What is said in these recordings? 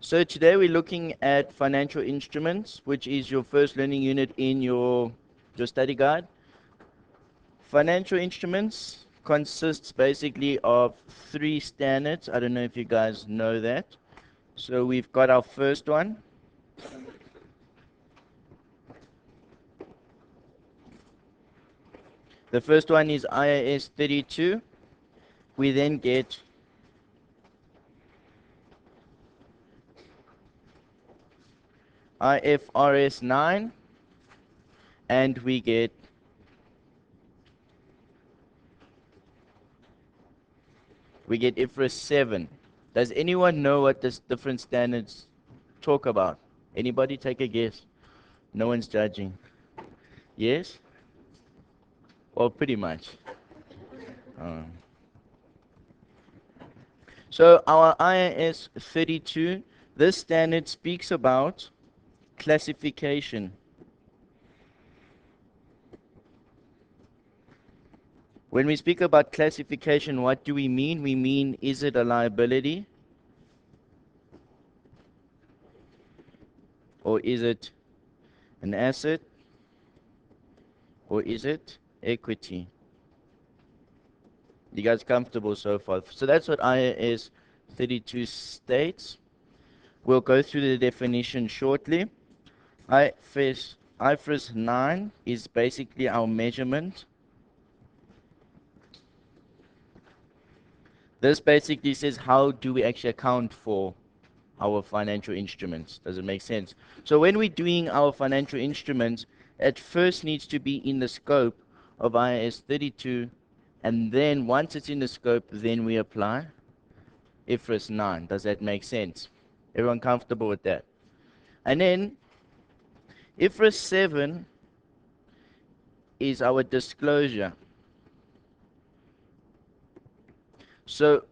So today we're looking at financial instruments, which is your first learning unit in your study guide. Financial instruments consists basically of three standards. I don't know if you guys know that. So we've got our first one. The first one is IAS 32. We then get IFRS 9, and we get IFRS 7. Does anyone know what these different standards talk about? Anybody take a guess? No one's judging. Yes? Well, pretty much. Um, so our IAS 32, this standard speaks about classification. When we speak about classification, what do we mean? We mean, is it a liability? Or is it an asset? Or is it equity? You guys comfortable so far? So that's what IAS 32 states. We'll go through the definition shortly. IFRS 9 is basically our measurement. This basically says how do we actually account for our financial instruments. Does it make sense? So when we're doing our financial instruments, it first needs to be in the scope of IAS 32, and then once it's in the scope, then we apply IFRS 9. Does that make sense? Everyone comfortable with that? And then IFRS 7 is our disclosure. So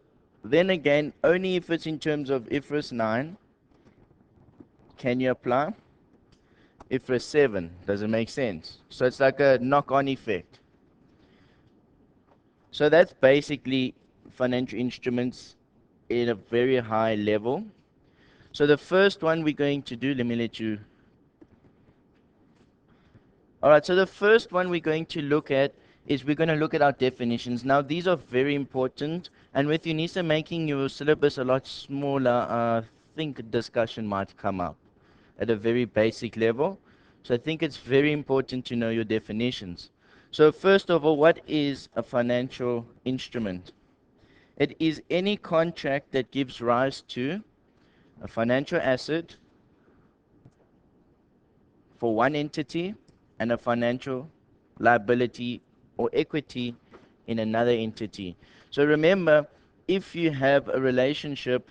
then again, only if it's in terms of IFRS 9 can you apply IFRS 7. Does it make sense? So it's like a knock-on effect. So that's basically financial instruments in a very high level. So the first one we're going to do, let me let you. Alright, so the first one we're going to look at is we're going to look at our definitions. Now these are very important, and with UNISA making your syllabus a lot smaller, I think a discussion might come up at a very basic level. So I think it's very important to know your definitions. So first of all, what is a financial instrument? It is any contract that gives rise to a financial asset for one entity and a financial liability or equity in another entity. So remember, if you have a relationship,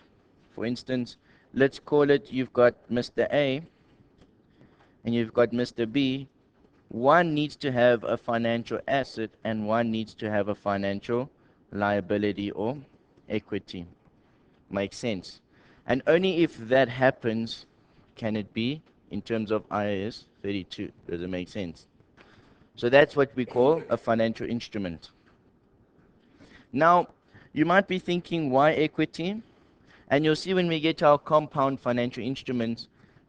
for instance, let's call it you've got Mr. A and you've got Mr. B, one needs to have a financial asset and one needs to have a financial liability or equity. Makes sense. And only if that happens can it be in terms of IAS 32. Does it make sense? So that's what we call a financial instrument. Now, you might be thinking, why equity? And you'll see when we get to our compound financial instruments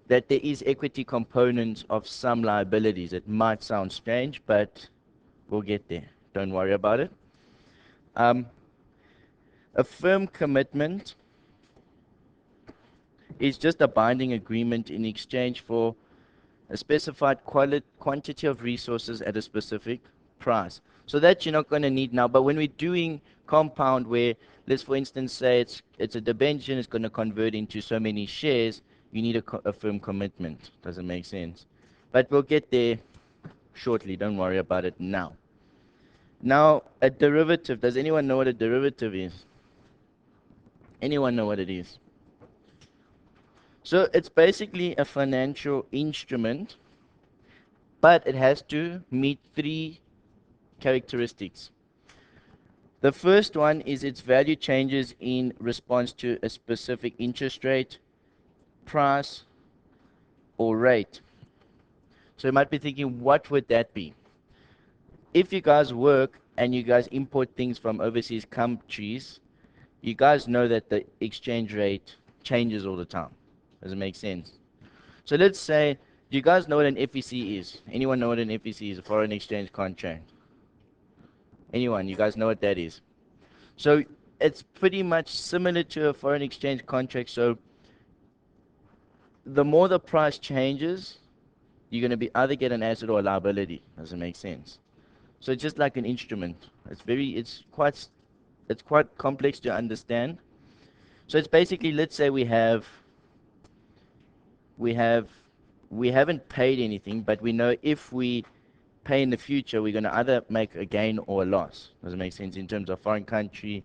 that there is equity components of some liabilities. It might sound strange, but we'll get there. Don't worry about it. A firm commitment is just a binding agreement in exchange for a specified quantity of resources at a specific price. So that you're not going to need now. But when we're doing compound, where let's for instance say it's a debenture, it's going to convert into so many shares, you need a firm commitment. Does it make sense? But we'll get there shortly. Don't worry about it now. Now, a derivative. Does anyone know what a derivative is? Anyone know what it is? So it's basically a financial instrument, but it has to meet three characteristics. The first one is its value changes in response to a specific interest rate, price, or rate. So you might be thinking, what would that be? If you guys work and you guys import things from overseas countries, you guys know that the exchange rate changes all the time. Does it make sense? So let's say, do you guys know what an FEC is? Anyone know what an FEC is? A foreign exchange contract. Anyone? You guys know what that is? So it's pretty much similar to a foreign exchange contract. So the more the price changes, you're going to be either get an asset or a liability. Does it make sense? So it's just like an instrument. It's quite complex to understand. So it's basically, let's say we have we haven't paid anything, but we know if we pay in the future, we're going to either make a gain or a loss. Does it make sense in terms of foreign currency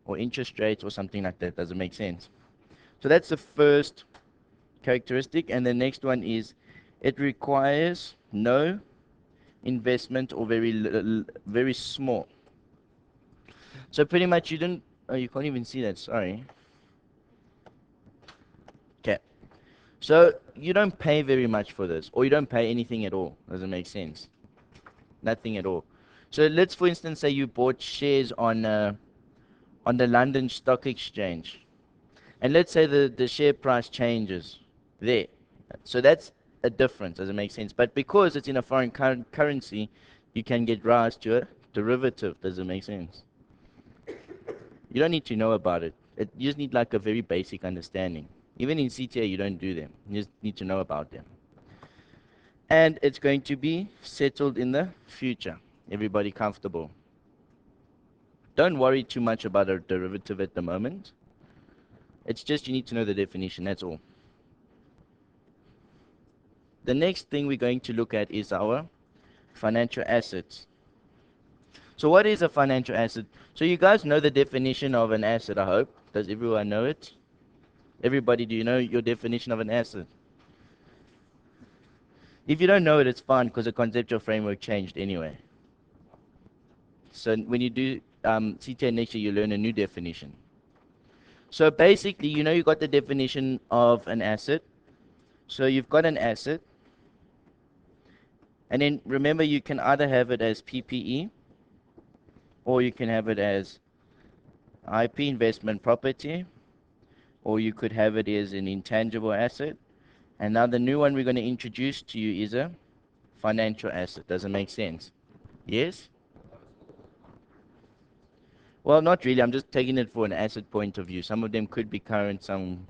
or interest rates or something like that? Does it make sense? So that's the first characteristic, and the next one is it requires no investment or very small. So pretty much you don't. Oh, you can't even see that. Sorry. Okay. So you don't pay very much for this, or you don't pay anything at all. Does it make sense? Nothing at all. So let's, for instance, say you bought shares on the London Stock Exchange, and let's say the share price changes there. So that's a difference. Does it make sense? But because it's in a foreign currency, you can get rise to a derivative. Does it make sense? You don't need to know about it. You just need like a very basic understanding. Even in CTA, you don't do them. You just need to know about them. And it's going to be settled in the future. Everybody comfortable? Don't worry too much about a derivative at the moment. It's just you need to know the definition, that's all. The next thing we're going to look at is our financial assets. So what is a financial asset? So you guys know the definition of an asset, I hope. Does everyone know it? Everybody, do you know your definition of an asset? If you don't know it, it's fine because the conceptual framework changed anyway. So when you do CTA next year, you learn a new definition. So basically, you know you got the definition of an asset. So you've got an asset. And then remember, you can either have it as PPE or you can have it as IP, investment property, or you could have it as an intangible asset. And now the new one we're going to introduce to you is a financial asset. Does it make sense? Yes? Well, not really. I'm just taking it for an asset point of view. Some of them could be current, some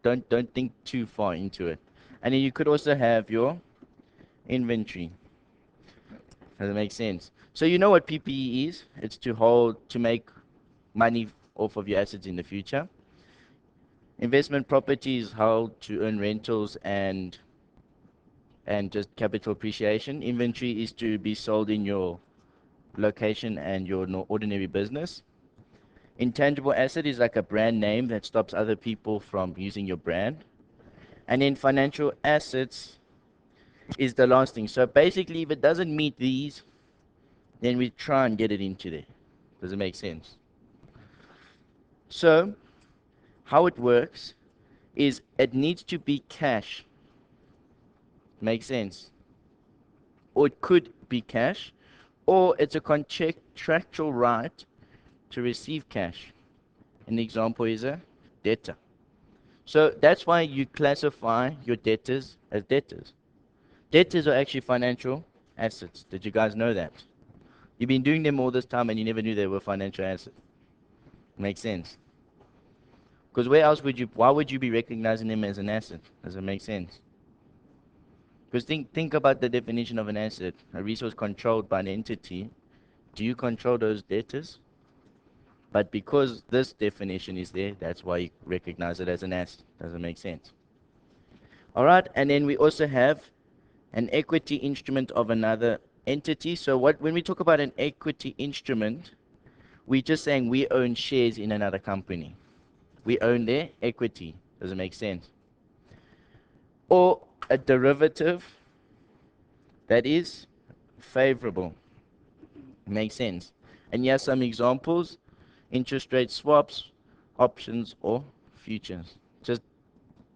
don't think too far into it. And then you could also have your inventory. Does it make sense? So you know what PPE is? It's to make money off of your assets in the future. Investment property is held to earn rentals and just capital appreciation. Inventory is to be sold in your location and your ordinary business. Intangible asset is like a brand name that stops other people from using your brand. And then financial assets is the last thing. So basically, if it doesn't meet these, then we try and get it into there. Does it make sense? So how it works is it needs to be cash. Make sense? Or it could be cash, or it's a contractual right to receive cash. An example is a debtor. So that's why you classify your debtors as debtors. Debtors are actually financial assets. Did you guys know that? You've been doing them all this time and you never knew they were financial assets. Makes sense. Because why would you be recognizing them as an asset? Does it make sense? Because think about the definition of an asset. A resource controlled by an entity. Do you control those debtors? But because this definition is there, that's why you recognize it as an asset. Does it make sense? All right, and then we also have an equity instrument of another entity. So when we talk about an equity instrument, we're just saying we own shares in another company. We own their equity. Does it make sense? Or a derivative that is favorable. Makes sense. And here are some examples: interest rate swaps, options, or futures. Just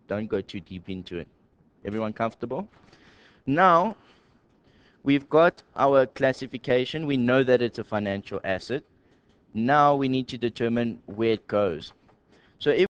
don't go too deep into it. Everyone comfortable? Now, we've got our classification. We know that it's a financial asset. Now we need to determine where it goes. So if